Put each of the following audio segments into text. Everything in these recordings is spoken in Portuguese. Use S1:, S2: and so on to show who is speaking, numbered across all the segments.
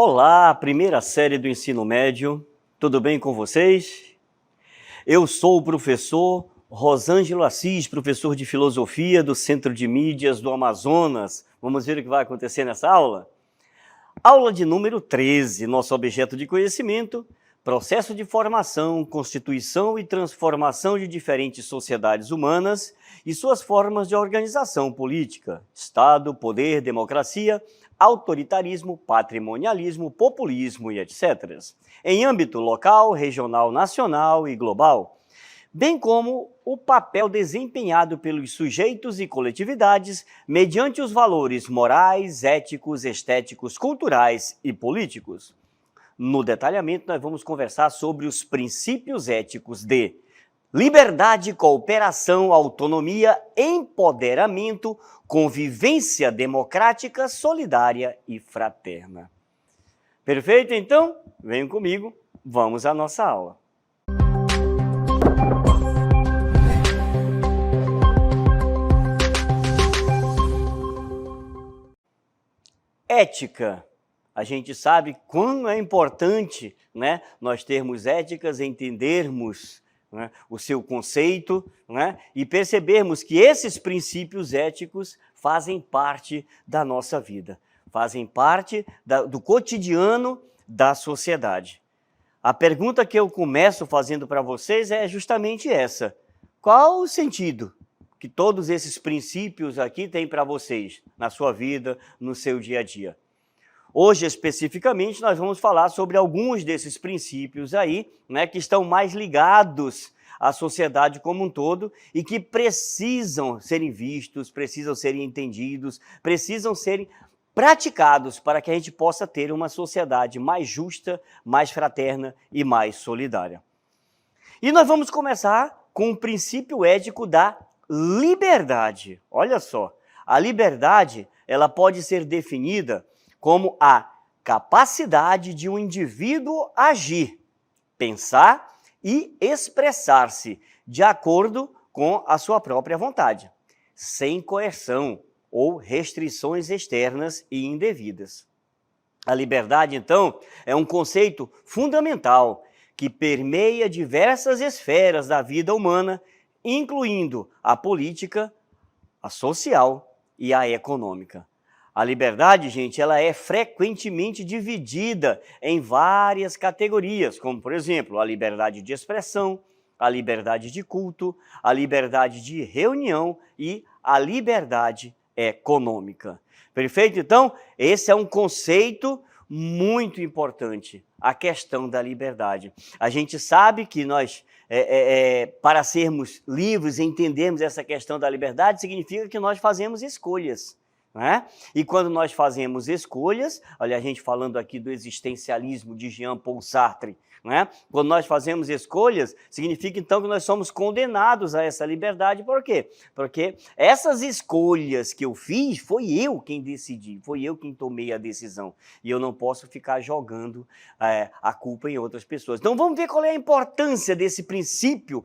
S1: Olá, primeira série do ensino médio, tudo bem com vocês? Eu sou o professor Rosângelo Assis, professor de filosofia do Centro de Mídias do Amazonas. Vamos ver o que vai acontecer nessa aula? Aula de número 13, nosso objeto de conhecimento, processo de formação, constituição e transformação de diferentes sociedades humanas e suas formas de organização política, Estado, poder, democracia, autoritarismo, patrimonialismo, populismo e etc., em âmbito local, regional, nacional e global, bem como o papel desempenhado pelos sujeitos e coletividades mediante os valores morais, éticos, estéticos, culturais e políticos. No detalhamento, nós vamos conversar sobre os princípios éticos de liberdade, cooperação, autonomia, empoderamento, convivência democrática, solidária e fraterna. Perfeito? Então, venham comigo, vamos à nossa aula. Ética. A gente sabe quão é importante, né, nós termos éticas, entendermos, né, o seu conceito, né, e percebermos que esses princípios éticos fazem parte da nossa vida, fazem parte do cotidiano da sociedade. A pergunta que eu começo fazendo para vocês é justamente essa: qual o sentido que todos esses princípios aqui têm para vocês, na sua vida, no seu dia a dia? Hoje, especificamente, nós vamos falar sobre alguns desses princípios aí, né, que estão mais ligados à sociedade como um todo e que precisam serem vistos, precisam serem entendidos, precisam serem praticados para que a gente possa ter uma sociedade mais justa, mais fraterna e mais solidária. E nós vamos começar com o princípio ético da liberdade. Olha só, a liberdade, ela pode ser definida como a capacidade de um indivíduo agir, pensar e expressar-se de acordo com a sua própria vontade, sem coerção ou restrições externas e indevidas. A liberdade, então, é um conceito fundamental que permeia diversas esferas da vida humana, incluindo a política, a social e a econômica. A liberdade, gente, ela é frequentemente dividida em várias categorias, como, por exemplo, a liberdade de expressão, a liberdade de culto, a liberdade de reunião e a liberdade econômica. Perfeito? Então, esse é um conceito muito importante, a questão da liberdade. A gente sabe que nós, para sermos livres e entendermos essa questão da liberdade, significa que nós fazemos escolhas. Né? E quando nós fazemos escolhas, olha a gente falando aqui do existencialismo de Jean-Paul Sartre, né? Quando nós fazemos escolhas, significa então que nós somos condenados a essa liberdade. Por quê? Porque essas escolhas que eu fiz, foi eu quem decidi, foi eu quem tomei a decisão. E eu não posso ficar jogando a culpa em outras pessoas. Então vamos ver qual é a importância desse princípio,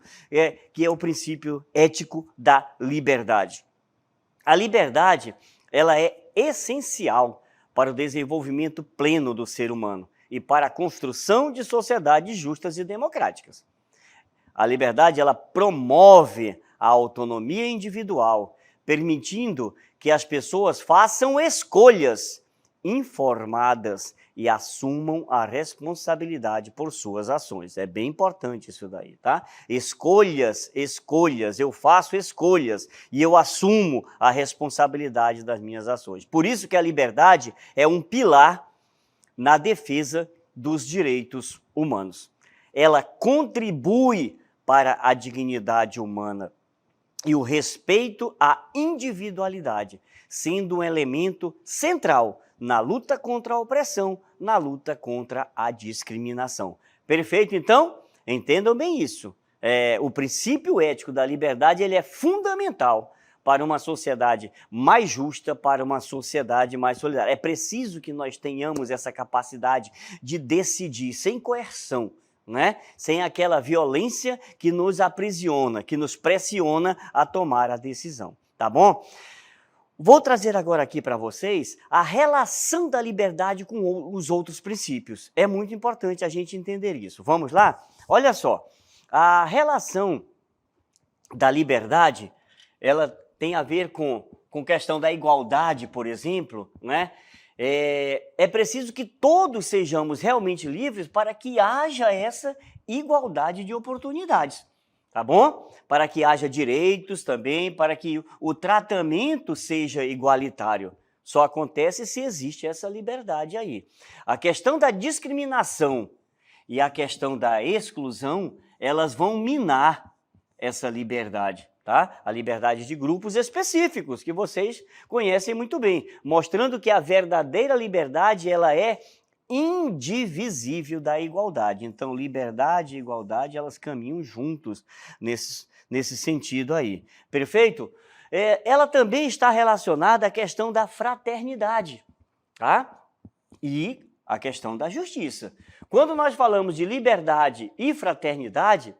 S1: que é o princípio ético da liberdade. A liberdade, ela é essencial para o desenvolvimento pleno do ser humano e para a construção de sociedades justas e democráticas. A liberdade, ela promove a autonomia individual, permitindo que as pessoas façam escolhas informadas e assumam a responsabilidade por suas ações. É bem importante isso daí, tá? Escolhas, eu faço escolhas e eu assumo a responsabilidade das minhas ações. Por isso que a liberdade é um pilar na defesa dos direitos humanos. Ela contribui para a dignidade humana e o respeito à individualidade, sendo um elemento central na luta contra a opressão, na luta contra a discriminação. Perfeito? Então, entendam bem isso. O princípio ético da liberdade, ele é fundamental para uma sociedade mais justa, para uma sociedade mais solidária. É preciso que nós tenhamos essa capacidade de decidir sem coerção, né? Sem aquela violência que nos aprisiona, que nos pressiona a tomar a decisão, tá bom? Vou trazer agora aqui para vocês a relação da liberdade com os outros princípios. É muito importante a gente entender isso. Vamos lá? Olha só, a relação da liberdade, ela tem a ver com questão da igualdade, por exemplo, né? É preciso que todos sejamos realmente livres para que haja essa igualdade de oportunidades. Tá bom? Para que haja direitos também, para que o tratamento seja igualitário. Só acontece se existe essa liberdade aí. A questão da discriminação e a questão da exclusão, elas vão minar essa liberdade, tá? A liberdade de grupos específicos, que vocês conhecem muito bem, mostrando que a verdadeira liberdade, ela é indivisível da igualdade. Então, liberdade e igualdade, elas caminham juntos nesse sentido aí. Perfeito? Ela também está relacionada à questão da fraternidade, tá? E a questão da justiça. Quando nós falamos de liberdade e fraternidade,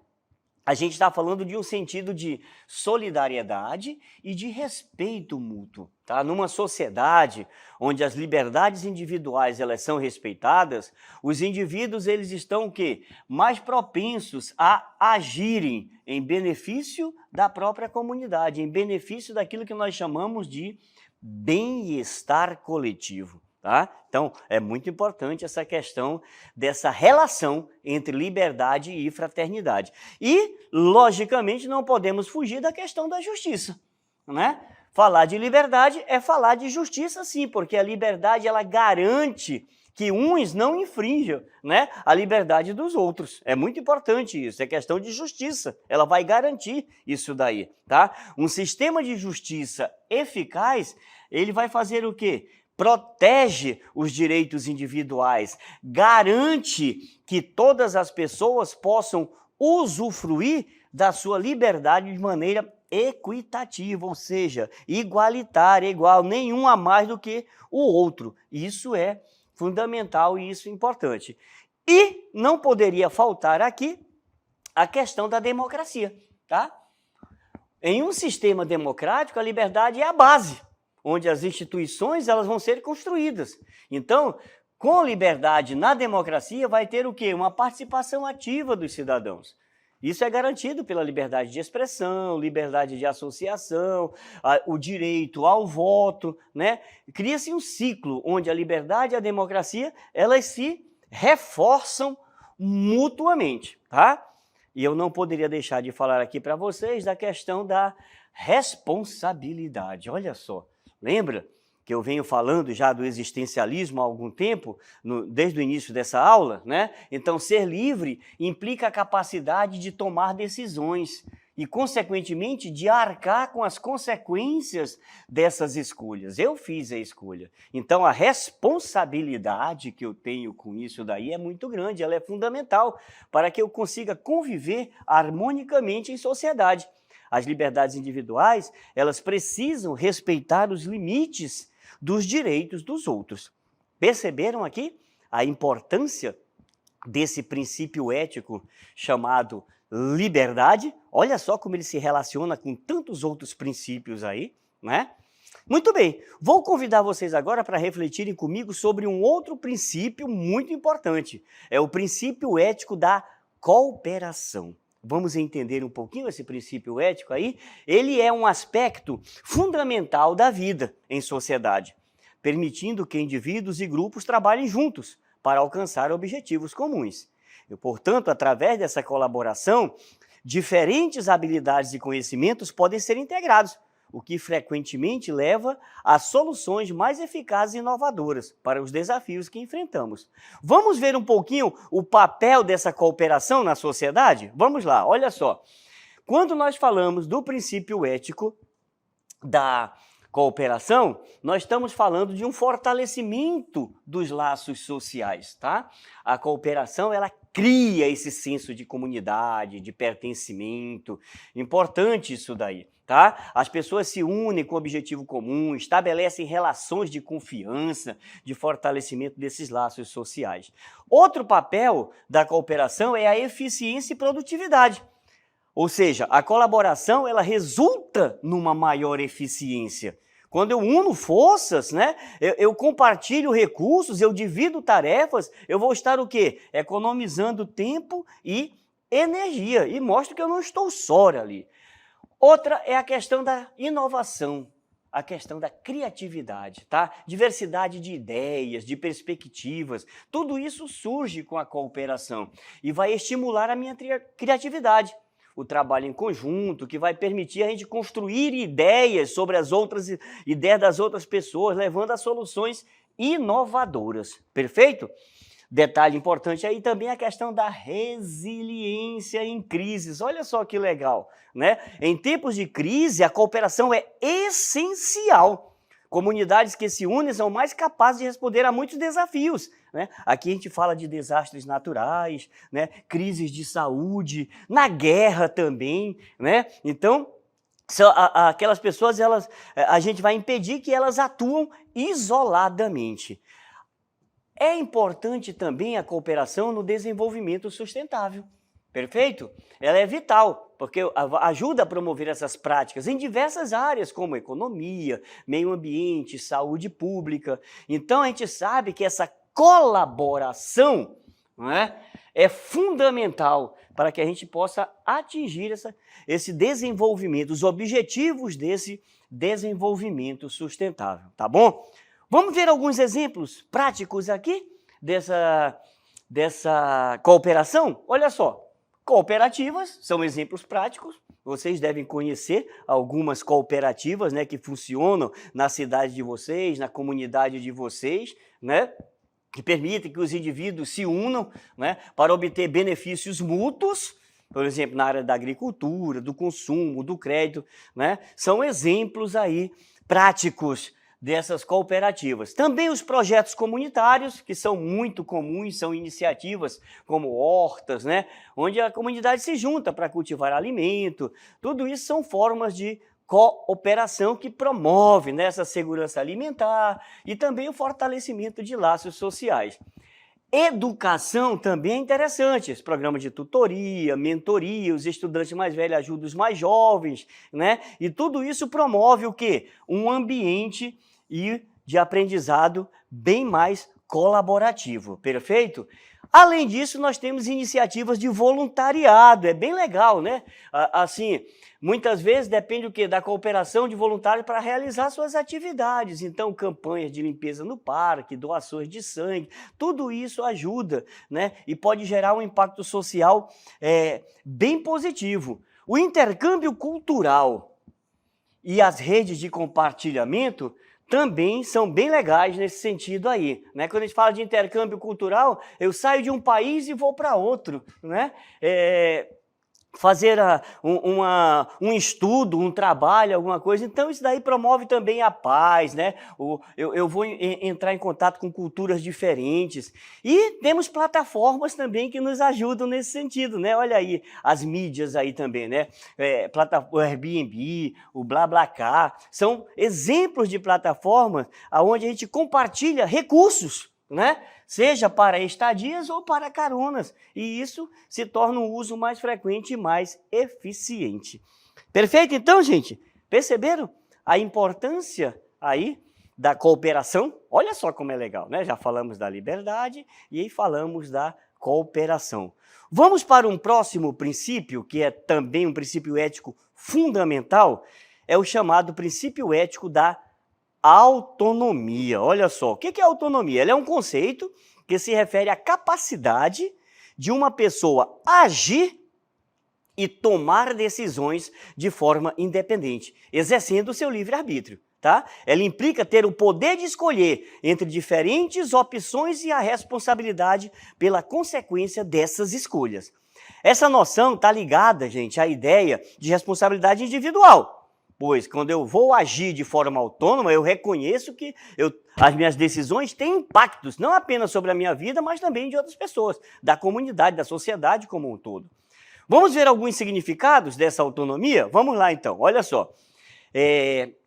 S1: a gente está falando de um sentido de solidariedade e de respeito mútuo, tá? Numa sociedade onde as liberdades individuais elas são respeitadas, os indivíduos eles estão o quê? Mais propensos a agirem em benefício da própria comunidade, em benefício daquilo que nós chamamos de bem-estar coletivo. Tá? Então, é muito importante essa questão dessa relação entre liberdade e fraternidade. E, logicamente, não podemos fugir da questão da justiça, né? Falar de liberdade é falar de justiça, sim, porque a liberdade ela garante que uns não infrinjam, né, a liberdade dos outros. É muito importante isso, é questão de justiça, ela vai garantir isso daí, tá? Um sistema de justiça eficaz, ele vai fazer o quê? Protege os direitos individuais, garante que todas as pessoas possam usufruir da sua liberdade de maneira equitativa, ou seja, igualitária, igual, nenhum a mais do que o outro. Isso é fundamental e isso é importante. E não poderia faltar aqui a questão da democracia, tá? Em um sistema democrático, a liberdade é a base, onde as instituições elas vão ser construídas. Então, com liberdade na democracia, vai ter o quê? Uma participação ativa dos cidadãos. Isso é garantido pela liberdade de expressão, liberdade de associação, o direito ao voto, né? Cria-se um ciclo onde a liberdade e a democracia, elas se reforçam mutuamente, tá? E eu não poderia deixar de falar aqui para vocês da questão da responsabilidade. Olha só. Lembra que eu venho falando já do existencialismo há algum tempo, desde o início dessa aula, né? Então, ser livre implica a capacidade de tomar decisões e, consequentemente, de arcar com as consequências dessas escolhas. Eu fiz a escolha. Então, a responsabilidade que eu tenho com isso daí é muito grande, ela é fundamental para que eu consiga conviver harmonicamente em sociedade. As liberdades individuais, elas precisam respeitar os limites dos direitos dos outros. Perceberam aqui a importância desse princípio ético chamado liberdade? Olha só como ele se relaciona com tantos outros princípios aí, né? Muito bem, vou convidar vocês agora para refletirem comigo sobre um outro princípio muito importante. É o princípio ético da cooperação. Vamos entender um pouquinho esse princípio ético aí? Ele é um aspecto fundamental da vida em sociedade, permitindo que indivíduos e grupos trabalhem juntos para alcançar objetivos comuns. E, portanto, através dessa colaboração, diferentes habilidades e conhecimentos podem ser integrados, o que frequentemente leva a soluções mais eficazes e inovadoras para os desafios que enfrentamos. Vamos ver um pouquinho o papel dessa cooperação na sociedade? Vamos lá, olha só. Quando nós falamos do princípio ético da cooperação, nós estamos falando de um fortalecimento dos laços sociais, tá? A cooperação, ela cria esse senso de comunidade, de pertencimento. Importante isso daí, tá? As pessoas se unem com objetivo comum, estabelecem relações de confiança, de fortalecimento desses laços sociais. Outro papel da cooperação é a eficiência e produtividade. Ou seja, a colaboração ela resulta numa maior eficiência. Quando eu uno forças, né, eu compartilho recursos, eu divido tarefas, eu vou estar o quê? Economizando tempo e energia, e mostro que eu não estou só ali. Outra é a questão da inovação, a questão da criatividade, tá? Diversidade de ideias, de perspectivas, tudo isso surge com a cooperação e vai estimular a minha criatividade. O trabalho em conjunto, que vai permitir a gente construir ideias sobre as outras ideias das outras pessoas, levando a soluções inovadoras. Perfeito? Detalhe importante aí também a questão da resiliência em crises. Olha só que legal, né? Em tempos de crise, a cooperação é essencial. Comunidades que se unem são mais capazes de responder a muitos desafios, né? Aqui a gente fala de desastres naturais, né? Crises de saúde, na guerra também, né? Então, aquelas pessoas, a gente vai impedir que elas atuam isoladamente. É importante também a cooperação no desenvolvimento sustentável. Perfeito? Ela é vital, porque ajuda a promover essas práticas em diversas áreas, como economia, meio ambiente, saúde pública. Então, a gente sabe que essa colaboração, não é fundamental para que a gente possa atingir esse desenvolvimento, os objetivos desse desenvolvimento sustentável, tá bom? Vamos ver alguns exemplos práticos aqui dessa cooperação? Olha só. Cooperativas são exemplos práticos, vocês devem conhecer algumas cooperativas, né, que funcionam na cidade de vocês, na comunidade de vocês, né, que permitem que os indivíduos se unam, né, para obter benefícios mútuos, por exemplo, na área da agricultura, do consumo, do crédito, né, são exemplos aí práticos dessas cooperativas. Também os projetos comunitários, que são muito comuns, são iniciativas como hortas, né, onde a comunidade se junta para cultivar alimento. Tudo isso são formas de cooperação que promove, né, essa segurança alimentar e também o fortalecimento de laços sociais. Educação também é interessante, esse programa de tutoria, mentoria, os estudantes mais velhos ajudam os mais jovens, né? E tudo isso promove o quê? Um ambiente de aprendizado bem mais colaborativo, perfeito? Além disso, nós temos iniciativas de voluntariado, é bem legal, né? Assim, muitas vezes depende o quê? Da cooperação de voluntários para realizar suas atividades. Então, campanhas de limpeza no parque, doações de sangue, tudo isso ajuda, né? E pode gerar um impacto social bem positivo. O intercâmbio cultural e as redes de compartilhamento também são bem legais nesse sentido aí, né? Quando a gente fala de intercâmbio cultural, eu saio de um país e vou para outro, né? Fazer um estudo, um trabalho, alguma coisa. Então, isso daí promove também a paz, né? Eu vou entrar em contato com culturas diferentes. E temos plataformas também que nos ajudam nesse sentido, né? Olha aí, as mídias aí também, né? O Airbnb, o BlaBlaCar, são exemplos de plataformas onde a gente compartilha recursos, né? Seja para estadias ou para caronas, e isso se torna um uso mais frequente e mais eficiente. Perfeito, então, gente? Perceberam a importância aí da cooperação? Olha só como é legal, né? Já falamos da liberdade e aí falamos da cooperação. Vamos para um próximo princípio, que é também um princípio ético fundamental, é o chamado princípio ético da autonomia. Olha só, o que é autonomia? Ela é um conceito que se refere à capacidade de uma pessoa agir e tomar decisões de forma independente, exercendo o seu livre-arbítrio, tá? Ela implica ter o poder de escolher entre diferentes opções e a responsabilidade pela consequência dessas escolhas. Essa noção está ligada, gente, à ideia de responsabilidade individual. Pois, quando eu vou agir de forma autônoma, eu reconheço que as minhas decisões têm impactos, não apenas sobre a minha vida, mas também de outras pessoas, da comunidade, da sociedade como um todo. Vamos ver alguns significados dessa autonomia? Vamos lá, então. Olha só.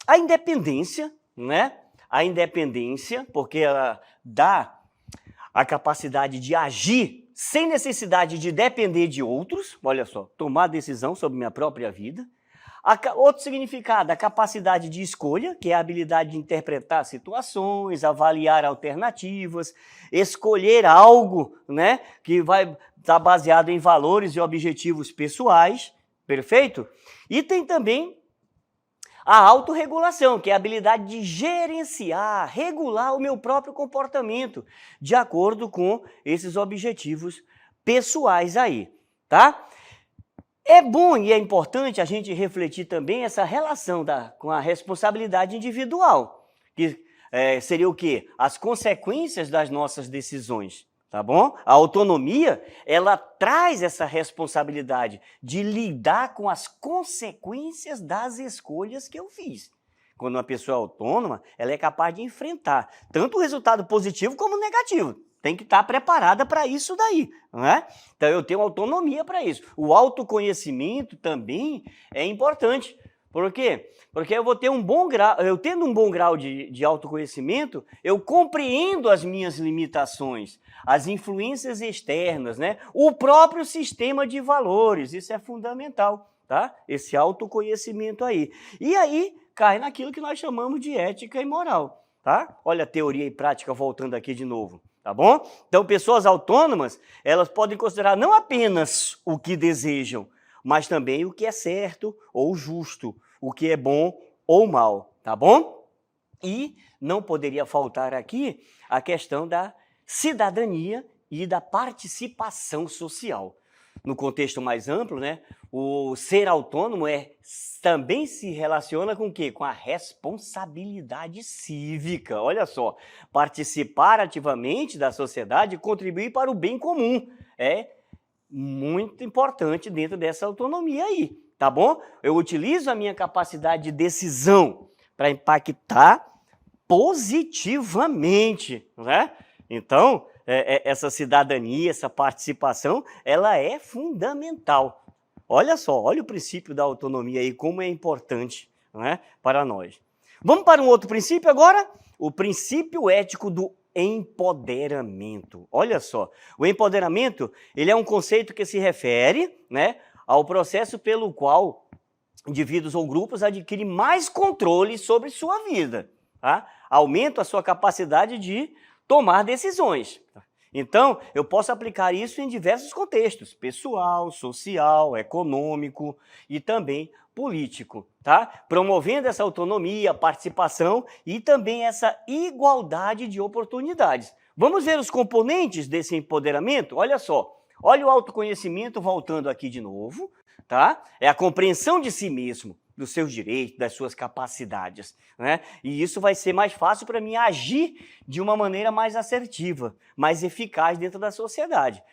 S1: A independência, né? A independência, porque ela dá a capacidade de agir sem necessidade de depender de outros, olha só, tomar decisão sobre minha própria vida. Outro significado, a capacidade de escolha, que é a habilidade de interpretar situações, avaliar alternativas, escolher algo, né, que vai estar baseado em valores e objetivos pessoais, perfeito? E tem também a autorregulação, que é a habilidade de gerenciar, regular o meu próprio comportamento, de acordo com esses objetivos pessoais aí, tá? É bom e é importante a gente refletir também essa relação com a responsabilidade individual, que seria o quê? As consequências das nossas decisões, tá bom? A autonomia, ela traz essa responsabilidade de lidar com as consequências das escolhas que eu fiz. Quando uma pessoa é autônoma, ela é capaz de enfrentar tanto o resultado positivo como o negativo. Tem que estar preparada para isso daí, não é? Então, eu tenho autonomia para isso. O autoconhecimento também é importante. Por quê? Porque eu vou ter um bom grau, eu tendo um bom grau de autoconhecimento, eu compreendo as minhas limitações, as influências externas, né? O próprio sistema de valores, isso é fundamental, tá? Esse autoconhecimento aí. E aí, cai naquilo que nós chamamos de ética e moral, tá? Olha a teoria e prática voltando aqui de novo. Tá bom? Então, pessoas autônomas, elas podem considerar não apenas o que desejam, mas também o que é certo ou justo, o que é bom ou mal, tá bom? E não poderia faltar aqui a questão da cidadania e da participação social. No contexto mais amplo, né, o ser autônomo também se relaciona com o quê? Com a responsabilidade cívica. Olha só, participar ativamente da sociedade e contribuir para o bem comum é muito importante dentro dessa autonomia aí, tá bom? Eu utilizo a minha capacidade de decisão para impactar positivamente, né? Então, essa cidadania, essa participação, ela é fundamental. Olha só, olha o princípio da autonomia aí, como é importante, né, para nós. Vamos para um outro princípio agora? O princípio ético do empoderamento. Olha só, o empoderamento, ele é um conceito que se refere, né, ao processo pelo qual indivíduos ou grupos adquirem mais controle sobre sua vida, tá? Aumenta a sua capacidade de tomar decisões. Então, eu posso aplicar isso em diversos contextos, pessoal, social, econômico e também político, tá? Promovendo essa autonomia, participação e também essa igualdade de oportunidades. Vamos ver os componentes desse empoderamento? Olha só, olha o autoconhecimento voltando aqui de novo, tá? É a compreensão de si mesmo, dos seus direitos, das suas capacidades, né? E isso vai ser mais fácil para mim agir de uma maneira mais assertiva, mais eficaz dentro da sociedade.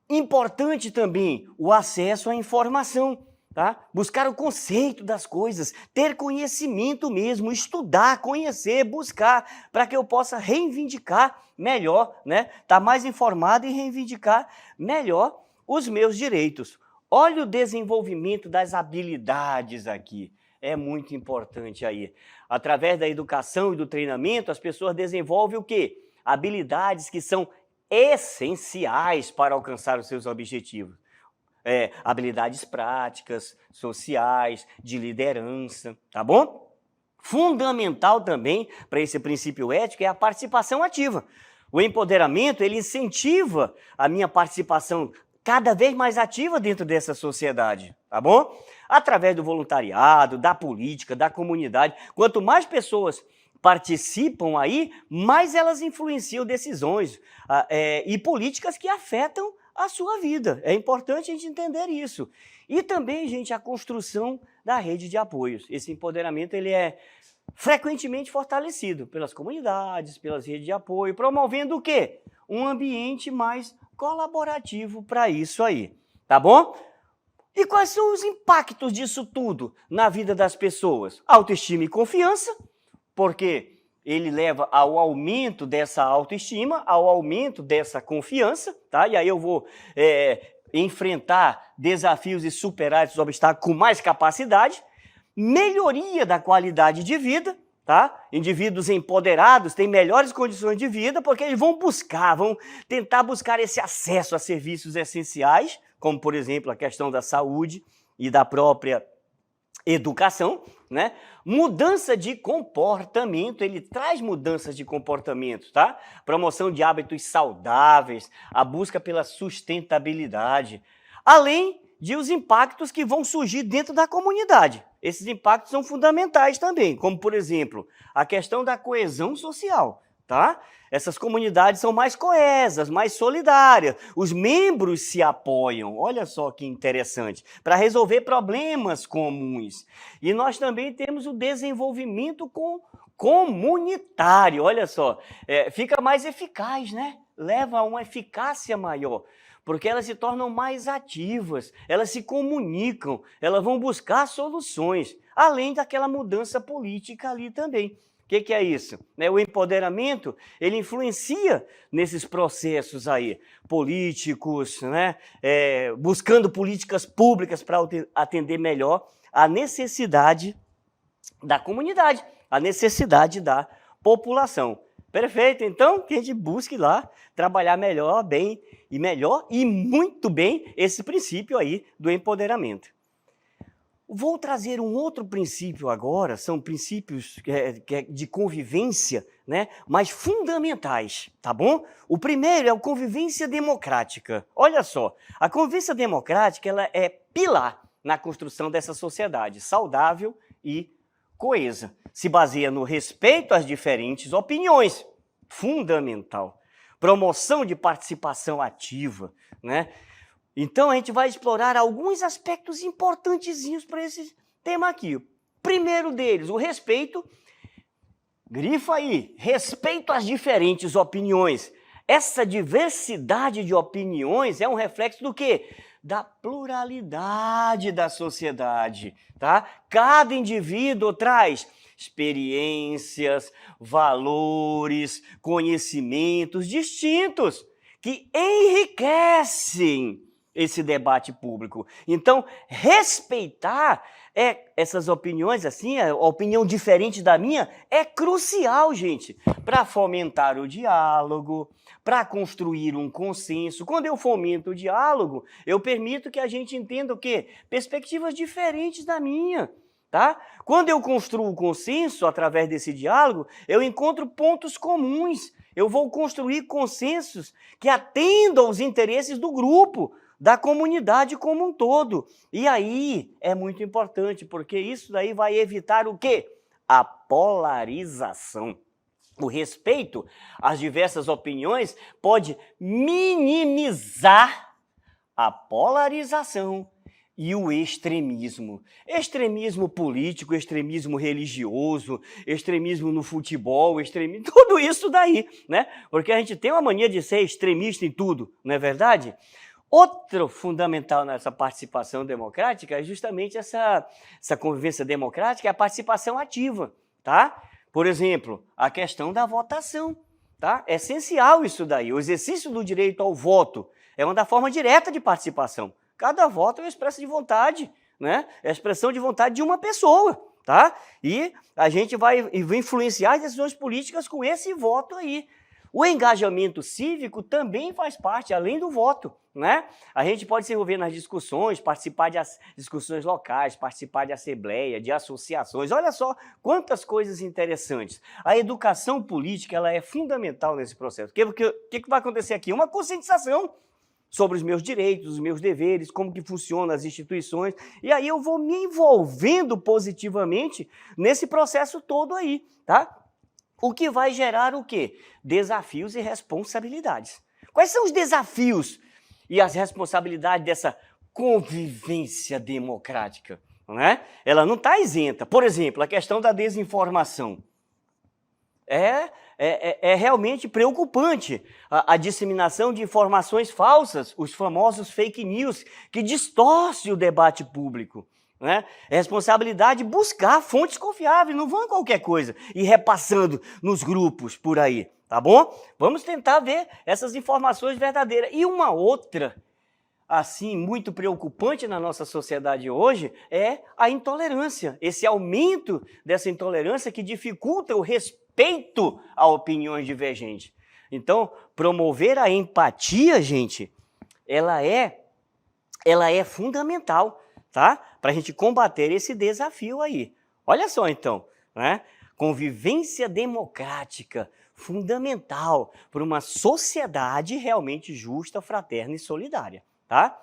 S1: Importante também o acesso à informação, tá? Buscar o conceito das coisas, ter conhecimento mesmo, estudar, conhecer, buscar, para que eu possa reivindicar melhor, né? Tá mais informado e reivindicar melhor os meus direitos. Olha o desenvolvimento das habilidades aqui, é muito importante aí. Através da educação e do treinamento, as pessoas desenvolvem o quê? Habilidades que são essenciais para alcançar os seus objetivos. Habilidades práticas, sociais, de liderança, tá bom? Fundamental também para esse princípio ético é a participação ativa. O empoderamento, ele incentiva a minha participação cada vez mais ativa dentro dessa sociedade, tá bom? Através do voluntariado, da política, da comunidade. Quanto mais pessoas participam aí, mais elas influenciam decisões e políticas que afetam a sua vida. É importante a gente entender isso. E também, gente, a construção da rede de apoios. Esse empoderamento, ele é frequentemente fortalecido pelas comunidades, pelas redes de apoio, promovendo o quê? Um ambiente mais colaborativo para isso aí, tá bom? E quais são os impactos disso tudo na vida das pessoas? Autoestima e confiança, porque ele leva ao aumento dessa autoestima, ao aumento dessa confiança, tá? E aí eu vou enfrentar desafios e superar esses obstáculos com mais capacidade, melhoria da qualidade de vida, tá? Indivíduos empoderados têm melhores condições de vida porque eles vão tentar buscar esse acesso a serviços essenciais, como, por exemplo, a questão da saúde e da própria educação, né? Mudança de comportamento, ele traz mudanças de comportamento, tá? Promoção de hábitos saudáveis, a busca pela sustentabilidade, além de os impactos que vão surgir dentro da comunidade. Esses impactos são fundamentais também, como, por exemplo, a questão da coesão social, tá? Essas comunidades são mais coesas, mais solidárias, os membros se apoiam, olha só que interessante, para resolver problemas comuns. E nós também temos o desenvolvimento comunitário, olha só, fica mais eficaz, né? Leva a uma eficácia maior, porque elas se tornam mais ativas, elas se comunicam, elas vão buscar soluções, além daquela mudança política ali também. O que é isso? O empoderamento, ele influencia nesses processos aí, políticos, né? Buscando políticas públicas para atender melhor a necessidade da comunidade, a necessidade da população. Perfeito? Então, que a gente busque lá trabalhar melhor, bem e muito bem esse princípio aí do empoderamento. Vou trazer um outro princípio agora, são princípios de convivência, né, mas fundamentais, tá bom? O primeiro é a convivência democrática. Olha só, a convivência democrática ela é pilar na construção dessa sociedade saudável e coesa. Se baseia no respeito às diferentes opiniões, fundamental. Promoção de participação ativa, né? Então, a gente vai explorar alguns aspectos importantezinhos para esse tema aqui. O primeiro deles, o respeito. Grifa aí, respeito às diferentes opiniões. Essa diversidade de opiniões é um reflexo do quê? Da pluralidade da sociedade, tá? Cada indivíduo traz experiências, valores, conhecimentos distintos que enriquecem esse debate público. Então, respeitar essas opiniões, assim, a opinião diferente da minha, é crucial, gente, para fomentar o diálogo, para construir um consenso. Quando eu fomento o diálogo, eu permito que a gente entenda o quê? Perspectivas diferentes da minha, tá? Quando eu construo o consenso através desse diálogo, eu encontro pontos comuns. Eu vou construir consensos que atendam aos interesses do grupo, da comunidade como um todo. E aí é muito importante, porque isso daí vai evitar o quê? A polarização. O respeito às diversas opiniões pode minimizar a polarização e o extremismo. Extremismo político, extremismo religioso, extremismo no futebol, extremismo, tudo isso daí, né? Porque a gente tem uma mania de ser extremista em tudo, não é verdade? Outro fundamental nessa participação democrática é justamente essa convivência democrática, é a participação ativa, tá? Por exemplo, a questão da votação, tá? É essencial isso daí. O exercício do direito ao voto é uma da forma direta de participação. Cada voto é uma expressão de vontade, né? É a expressão de vontade de uma pessoa, tá? E a gente vai influenciar as decisões políticas com esse voto aí. O engajamento cívico também faz parte, além do voto, né? A gente pode se envolver nas discussões, participar de discussões locais, participar de assembleia, de associações. Olha só quantas coisas interessantes. A educação política ela é fundamental nesse processo. O que vai acontecer aqui? Uma conscientização sobre os meus direitos, os meus deveres, como que funcionam as instituições. E aí eu vou me envolvendo positivamente nesse processo todo aí, tá? O que vai gerar o quê? Desafios e responsabilidades. Quais são os desafios e as responsabilidades dessa convivência democrática? Não é? Ela não está isenta. Por exemplo, a questão da desinformação. É realmente preocupante a disseminação de informações falsas, os famosos fake news, que distorcem o debate público. Né? É responsabilidade buscar fontes confiáveis, não vão qualquer coisa e repassando nos grupos por aí, tá bom? Vamos tentar ver essas informações verdadeiras. E uma outra, assim, muito preocupante na nossa sociedade hoje é a intolerância, esse aumento dessa intolerância que dificulta o respeito a opiniões divergentes. Então, promover a empatia, gente, ela é fundamental. tá? Para a gente combater esse desafio aí. Olha só então, né? Convivência democrática, fundamental para uma sociedade realmente justa, fraterna e solidária, tá?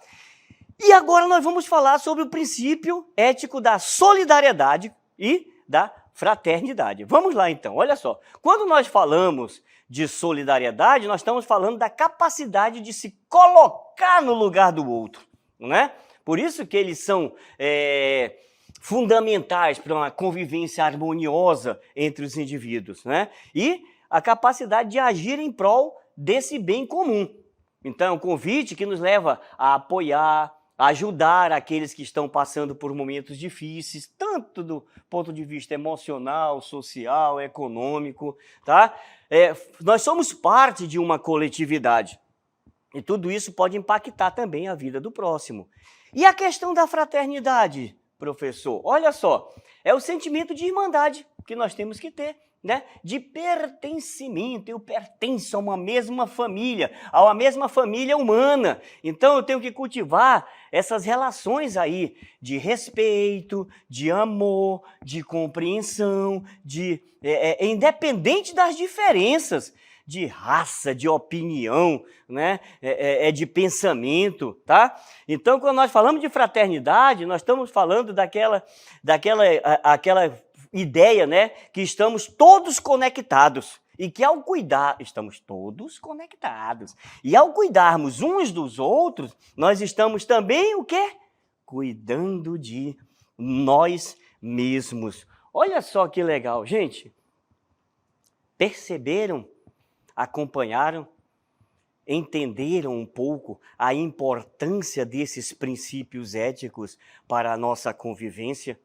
S1: E agora nós vamos falar sobre o princípio ético da solidariedade e da fraternidade. Vamos lá então, olha só. Quando nós falamos de solidariedade, nós estamos falando da capacidade de se colocar no lugar do outro, né? Por isso que eles são fundamentais para uma convivência harmoniosa entre os indivíduos, né? E a capacidade de agir em prol desse bem comum. Então, é um convite que nos leva a apoiar, a ajudar aqueles que estão passando por momentos difíceis, tanto do ponto de vista emocional, social, econômico, tá? Nós somos parte de uma coletividade e tudo isso pode impactar também a vida do próximo. E a questão da fraternidade, professor? Olha só, é o sentimento de irmandade que nós temos que ter, né? De pertencimento. Eu pertenço a uma mesma família humana. Então eu tenho que cultivar essas relações aí de respeito, de amor, de compreensão, independente das diferenças de raça, de opinião, né? De pensamento, tá? Então, quando nós falamos de fraternidade, nós estamos falando daquela ideia, né? Que estamos todos conectados e que ao cuidar, estamos todos conectados. E ao cuidarmos uns dos outros, nós estamos também o quê? Cuidando de nós mesmos. Olha só que legal, gente. Perceberam? Acompanharam, entenderam um pouco a importância desses princípios éticos para a nossa convivência?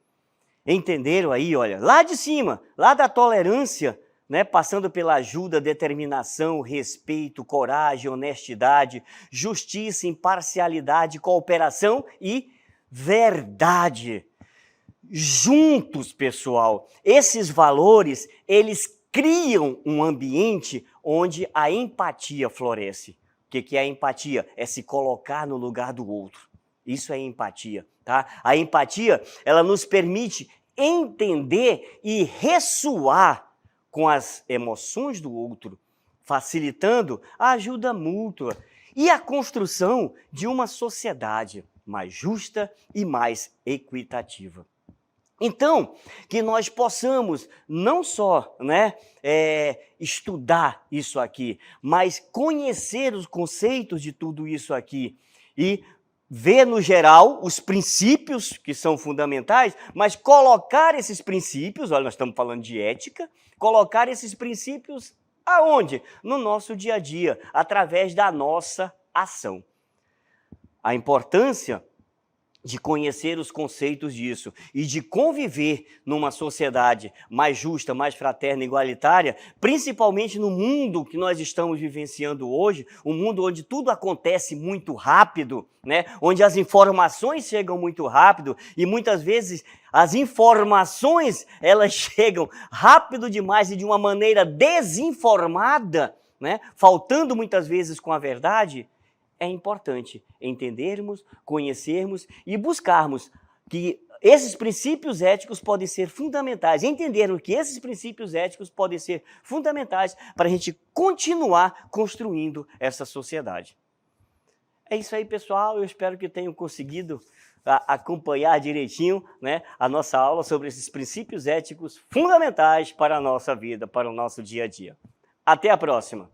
S1: Entenderam aí, olha, lá de cima, lá da tolerância, né, passando pela ajuda, determinação, respeito, coragem, honestidade, justiça, imparcialidade, cooperação e verdade. Juntos, pessoal, esses valores, eles criam um ambiente onde a empatia floresce. O que é a empatia? É se colocar no lugar do outro. Isso é empatia, tá? A empatia, ela nos permite entender e ressoar com as emoções do outro, facilitando a ajuda mútua e a construção de uma sociedade mais justa e mais equitativa. Então, que nós possamos não só, né, estudar isso aqui, mas conhecer os conceitos de tudo isso aqui e ver no geral os princípios que são fundamentais, mas colocar esses princípios, olha, nós estamos falando de ética, colocar esses princípios aonde? No nosso dia a dia, através da nossa ação. A importância de conhecer os conceitos disso e de conviver numa sociedade mais justa, mais fraterna e igualitária, principalmente no mundo que nós estamos vivenciando hoje, um mundo onde tudo acontece muito rápido, né? Onde as informações chegam muito rápido e muitas vezes as informações elas chegam rápido demais e de uma maneira desinformada, né? Faltando muitas vezes com a verdade. É importante entendermos, conhecermos e buscarmos que esses princípios éticos podem ser fundamentais, entendermos que esses princípios éticos podem ser fundamentais para a gente continuar construindo essa sociedade. É isso aí, pessoal. Eu espero que tenham conseguido acompanhar direitinho, né, a nossa aula sobre esses princípios éticos fundamentais para a nossa vida, para o nosso dia a dia. Até a próxima!